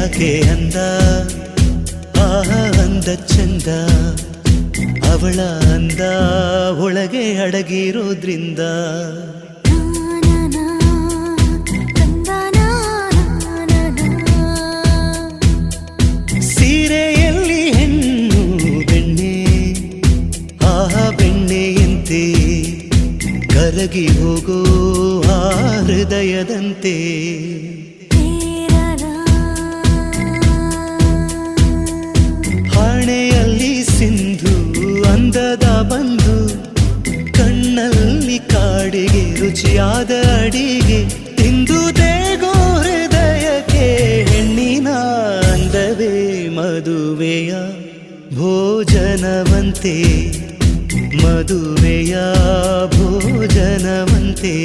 ಯಾಕೆ ಅಂದ ಆಹ ಅಂದ ಚಂದ ಅವಳ ಅಂದ ಒಳಗೆ ಅಡಗಿರೋದ್ರಿಂದ ಸೀರೆಯಲ್ಲಿ ಹೆಣ್ಣು ಬೆಣ್ಣೆ ಆಹ ಬೆಣ್ಣೆಯಂತೆ ಕರಗಿ ಹೋಗೋ ಆ ಹೃದಯದಂತೆ ಹಣೆಯಲ್ಲಿ ಸಿಂಧು ಅಂದದ ಬಂದು ಕಣ್ಣಲ್ಲಿ ಕಾಡಿಗೆ ರುಚಿಯಾದ ಅಡಿಗೆ ತಿಂದು ದೇಗೋ ಹೃದಯಕ್ಕೆ ಹೆಣ್ಣಿನ ಅಂದವೇ ಮದುವೆಯ ಭೋಜನವಂತೆ ಮದುವೆಯ ಭೋಜನವಂತೆ